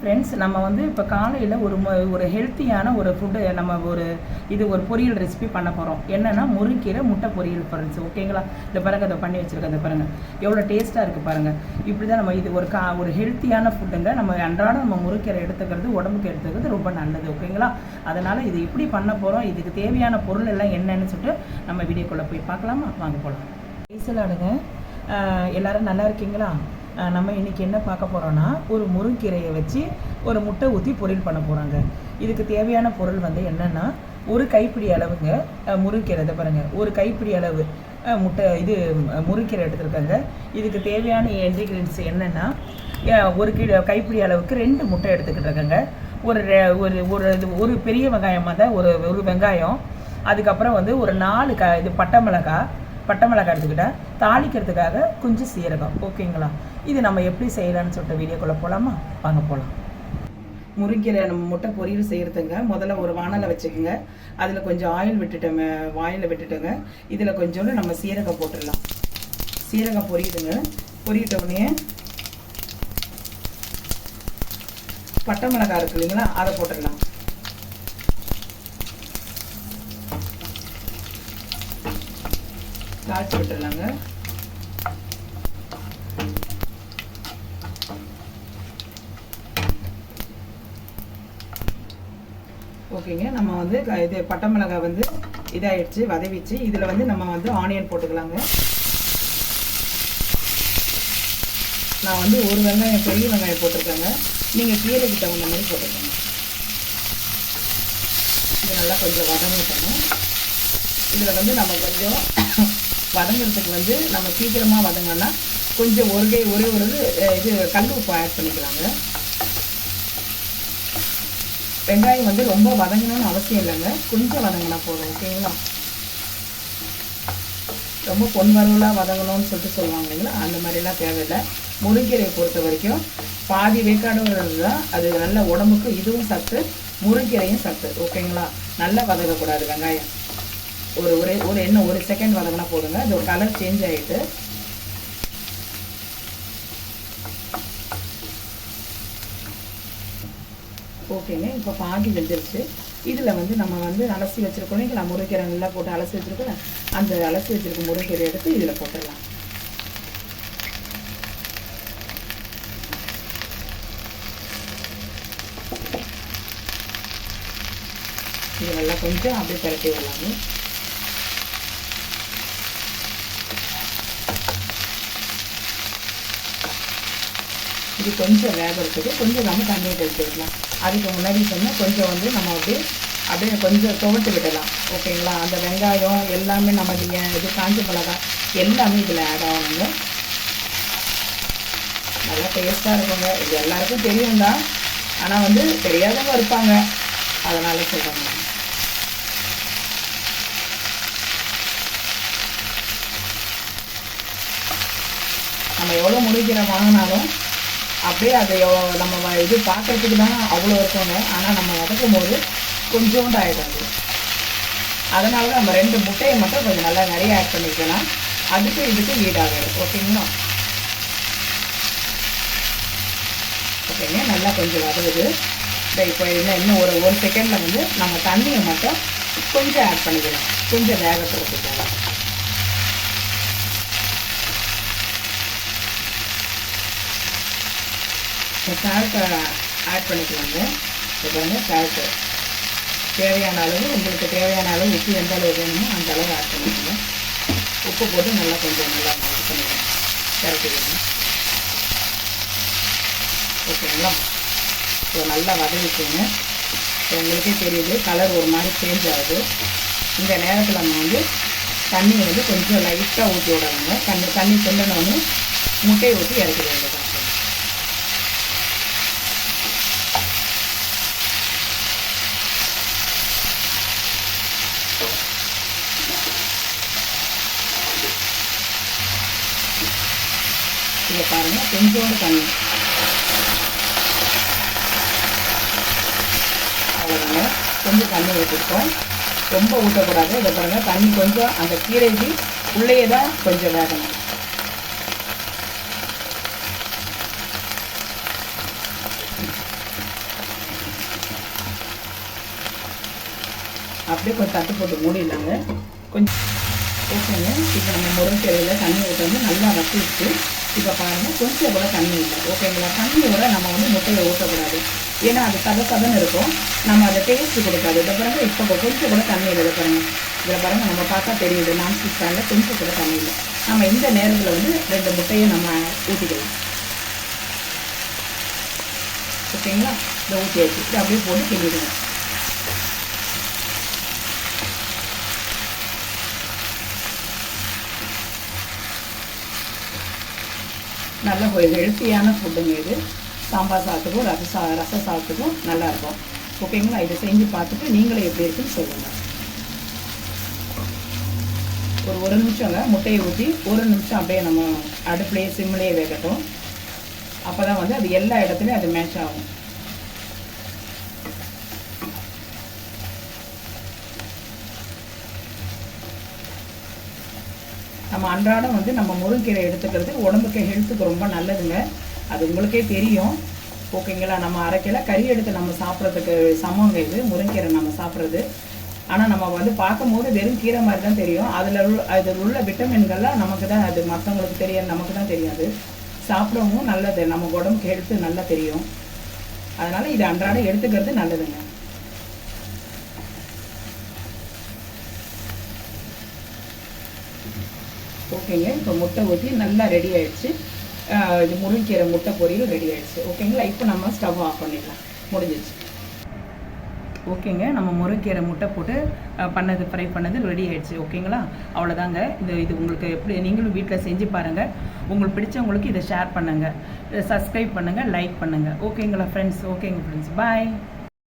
Friends, நம்ம வந்து இப்போ காலையில் ஒரு ஹெல்த்தியான ஒரு ஃபுட்டு நம்ம ஒரு பொரியல் ரெசிபி பண்ண போகிறோம். என்னென்னா முருங்கீரை முட்டை பொரியல் ஃப்ரெண்ட்ஸ். ஓகேங்களா? இந்த பாருங்கள், அதை பண்ணி வச்சுருக்கேன். இந்த பாருங்கள் எவ்வளோ டேஸ்ட்டாக இருக்குது பாருங்கள். இப்படி தான் நம்ம இது ஒரு ஹெல்த்தியான ஃபுட்டுங்க. நம்ம அன்றாடம் நம்ம முருங்கீரை எடுத்துக்கிறது உடம்புக்கு எடுத்துக்கிறது ரொம்ப நல்லது. ஓகேங்களா? அதனால் இது இப்படி பண்ண போகிறோம். இதுக்கு தேவையான பொருள் எல்லாம் என்னன்னு சொல்லிட்டு நம்ம வீடியோக்குள்ளே போய் பார்க்கலாமா? வாங்க போகலாம். பேசலாடுங்க. எல்லோரும் நல்லா இருக்கீங்களா? நம்ம இன்றைக்கி என்ன பார்க்க போகிறோன்னா, ஒரு முருங்கீரையை வச்சு ஒரு முட்டை ஊற்றி பொரியல் பண்ண போகிறாங்க. இதுக்கு தேவையான பொருள் வந்து என்னென்னா, ஒரு கைப்பிடி அளவுங்க முருங்கீரை. இதை பாருங்கள், ஒரு கைப்பிடி அளவு முருங்கீரை எடுத்துருக்காங்க. இதுக்கு தேவையான இன்க்ரீடியன்ட்ஸ் என்னென்னா, ஒரு கைப்பிடி அளவுக்கு 2 முட்டை எடுத்துக்கிட்டு இருக்காங்க. ஒரு பெரிய வெங்காயமாக தான் ஒரு வெங்காயம். அதுக்கப்புறம் வந்து ஒரு 4 பட்டை மிளகாய் எடுத்துக்கிட்டேன். தாளிக்கிறதுக்காக கொஞ்சம் சீரகம். ஓகேங்களா? இது நம்ம எப்படி செய்யலான்னு சொல்லிட்டு வீடியோக்குள்ளே போகலாமா? வாங்க போகலாம். முருங்கீரை நம்ம முட்டை பொரியல் செய்கிறதுங்க. முதல்ல ஒரு வானலை வச்சுக்கோங்க. அதில் கொஞ்சம் ஆயில் விட்டுட்டோங்க. இதில் கொஞ்சோண்டு நம்ம சீரகம் போட்டுடலாம். சீரகம் பொரியுதுங்க. பொரியிட்ட உடனே பட்டை மிளகாய் இருக்கு இல்லைங்களா, அதை போட்டுடலாம். தாளிச்சு விட்டுடலாங்க. ஓகேங்க. நம்ம வந்து இது பட்டை மிளகாய் வந்து இதாகிடுச்சு, வதவிச்சு. இதில் வந்து நம்ம வந்து ஆனியன் போட்டுக்கலாங்க. நான் வந்து ஒரு வெங்காயம், பெரிய வெங்காயம் போட்டிருக்கேங்க. நீங்கள் கீரைக்கு தகுந்த மாதிரி போட்டுக்கோங்க. இது நல்லா கொஞ்சம் வதங்கிட்டோம். இதில் வந்து நம்ம கொஞ்சம் வதங்கிறதுக்கு வந்து நம்ம சீக்கிரமாக வதங்கினா கொஞ்சம் ஒரே இது கல் உப்பு ஆட் பண்ணிக்கலாங்க. வெங்காயம் வந்து ரொம்ப வதங்கணும்னு அவசியம் இல்லைங்க, கொஞ்சம் வதங்கினா போதும். ஓகேங்களா? ரொம்ப பொன்வரலாக வதங்கணும்னு சொல்லிட்டு சொல்லுவாங்க இல்லைங்களா, அந்த மாதிரிலாம் தேவையில்லை. முருங்கீரையை பொறுத்த வரைக்கும் பாதி வேக்காடு தான் அது. நல்ல உடம்புக்கு இதுவும் சத்து, முருங்கீரையும் சத்து. ஓகேங்களா? நல்லா வதங்கக்கூடாது வெங்காயம். ஒரு செகண்ட் வதங்கினா போதுங்க. அது ஒரு கலர் சேஞ்ச் ஆகிட்டு ஓகேங்க. இப்போ பாதி வெந்துருச்சு. இதில் வந்து நம்ம வந்து அலசி வச்சுருக்கோம் இல்லைங்களா, முருங்கீரை நல்லா போட்டு அலசி வச்சுருக்கோம். அந்த அலசி வச்சுருக்க முருங்கீரை எடுத்து இதில் போட்டுடலாம். இது நல்லா கொஞ்சம் அப்படியே பரட்டி விடலாங்க. இது கொஞ்சம் வேகிறதுக்கு கொஞ்சம் நம்ம தண்ணியை தெளிச்சுக்கலாம். அதுக்கு முன்னாடி சொன்னால் கொஞ்சம் வந்து நம்ம அப்படியே கொஞ்சம் துவட்டு விடலாம். ஓகேங்களா? அந்த வெங்காயம் எல்லாமே நம்ம இது காஞ்ச மிளகாய் எல்லாமே இதில் ஆட் ஆகணுங்க. நல்லா டேஸ்ட்டாக இருக்குங்க. இது எல்லாருக்கும் தெரியும் தான், ஆனால் வந்து தெரியாதவங்க இருப்பாங்க, அதனால சொல்கிறாங்க. நம்ம எவ்வளோ முருங்கீரை வாங்கினாலும் அப்படியே அதை நம்ம இது பார்க்குறதுக்கு தான் அவ்வளோ இருக்குங்க. ஆனால் நம்ம வதக்கும் போது கொஞ்சோண்டு ஆகிடாது. அதனால தான் நம்ம 2 முட்டையை மட்டும் கொஞ்சம் நல்லா நிறைய ஆட் பண்ணிக்கலாம். இதுக்கு ஈடாகும். ஓகேங்களா? ஓகேங்க. நல்லா கொஞ்சம் வதவுது. இப்போ இன்னும் ஒரு செகண்டில் வந்து நம்ம தண்ணியை மட்டும் கொஞ்சம் ஆட் பண்ணிக்கலாம், கொஞ்சம் வேகப்படுறதுக்காக. சால்ட்டை ஆட் பண்ணிக்கலாங்க. இப்போ பாருங்க, சால்ட்டு தேவையான அளவு, உங்களுக்கு தேவையான அளவு உப்பு எந்த அளவு வேணுமோ அந்த அளவு ஆட் பண்ணிக்கோங்க. உப்பு போட்டு நல்லா கொஞ்சம் நல்லா இது பண்ணிடுங்க, கரைச்சிக்கணும். ஓகேங்களா? இப்போ நல்லா வதவிக்குங்க. உங்களுக்கே தெரியுது, கலர் ஒரு மாதிரி சேஞ்ச் ஆகுது. இந்த நேரத்தில் நம்ம வந்து தண்ணியை வந்து கொஞ்சம் லைட்டாக ஊற்றி விடணுங்க. தண்ணி கொண்டனோன்னு முட்டையை ஊற்றி இறக்கி வேண்டியது. இதை பாருங்கள், கொஞ்சோண்டு தண்ணி, அவ்வளோதாங்க. கொஞ்சம் தண்ணி ஊற்றிருக்கோம், ரொம்ப ஊற்றக்கூடாது. இதை பாருங்கள், தண்ணி கொஞ்சம் அந்த கீரைக்கு உள்ளேயே தான் கொஞ்சம் வேகணும். அப்படியே கொஞ்சம் தட்டு போட்டு மூடிடலாங்க. கொஞ்சம் ஓகேங்க. இப்போ நம்ம முருங்கைக்கீரையில் தண்ணி ஊற்றி நல்லா வற்றிட்டு இப்போ பாருங்கள் கொஞ்சம் கூட தண்ணி இல்லை. ஓகேங்களா? தண்ணியோட நம்ம முட்டையை ஊற்றக்கூடாது. ஏன்னா அது சதன்னு இருக்கும், நம்ம அதை டேஸ்ட்டு கொடுக்காது. இதை பாருங்க இப்போ கொஞ்சம் கூட தண்ணி இல்லை. இதை பாருங்கள், இதில் பாருங்கள் நம்ம பார்த்தா தெரியுது நான்ஸ்டிக் பேனில் கொஞ்சம் கூட தண்ணி இல்லை. நம்ம இந்த நேரத்தில் 2 முட்டையை நம்ம ஊற்றிக்கலாம். ஓகேங்களா? இதை ஊற்றி வச்சுட்டு அப்படியே போட்டு கிண்டிடுங்க. நல்ல ஒரு ஹெல்த்தியான ஃபுட்டுங்க இது. சாம்பார் சாதத்துக்கும் ரச சாதத்துக்கும் நல்லாயிருக்கும். ஓகேங்களா? இதை செஞ்சு பார்த்துட்டு நீங்களே எப்படி இருக்குன்னு சொல்லுங்கள். ஒரு நிமிஷங்க முட்டையை ஊற்றி 1 நிமிஷம் அப்படியே நம்ம அடுப்புலேயே சிம்லேயே வேகட்டும். அப்போ தான் அது எல்லா இடத்துலையும் அது மேட்ச் ஆகும். நம்ம அன்றாடம் நம்ம முருங்கீரை எடுத்துக்கிறது உடம்புக்கு ஹெல்த்துக்கு ரொம்ப நல்லதுங்க. அது உங்களுக்கே தெரியும். ஓகேங்களா? நம்ம அரைக்கல கறி எடுத்து நம்ம சாப்பிட்றதுக்கு சமங்க இது முருங்கீரை நம்ம சாப்பிட்றது. ஆனால் நம்ம பார்க்கும்போது வெறும் கீரை மாதிரி தான் தெரியும். அதில் உள்ள விட்டமின்கள்லாம் நமக்கு தான் அது மற்றவங்களுக்கு தெரியாது, நமக்கு தான் தெரியாது. சாப்பிடவும் நல்லது, நம்ம உடம்புக்கு ஹெல்த்து நல்லா தெரியும். அதனால் இது அன்றாடம் எடுத்துக்கிறது நல்லதுங்க. ஓகேங்க. இப்போ முட்டை ஊற்றி நல்லா ரெடி ஆகிடுச்சு. இது முருங்கீரை முட்டை பொரியல் ரெடி ஆகிடுச்சு. ஓகேங்களா? இப்போ நம்ம ஸ்டவ் ஆஃப் பண்ணிடலாம். முடிஞ்சிச்சு. ஓகேங்க. நம்ம முருங்கீரை முட்டை போட்டு ஃப்ரை பண்ணது ரெடி ஆகிடுச்சு. ஓகேங்களா? அவ்வளோதாங்க. இது உங்களுக்கு எப்படி நீங்களும் வீட்டில் செஞ்சு பாருங்கள். உங்களுக்கு பிடிச்சவங்களுக்கு இதை ஷேர் பண்ணுங்கள், சப்ஸ்கிரைப் பண்ணுங்கள், லைக் பண்ணுங்கள். ஓகேங்களா ஃப்ரெண்ட்ஸ்? ஓகேங்க ஃப்ரெண்ட்ஸ், பாய்.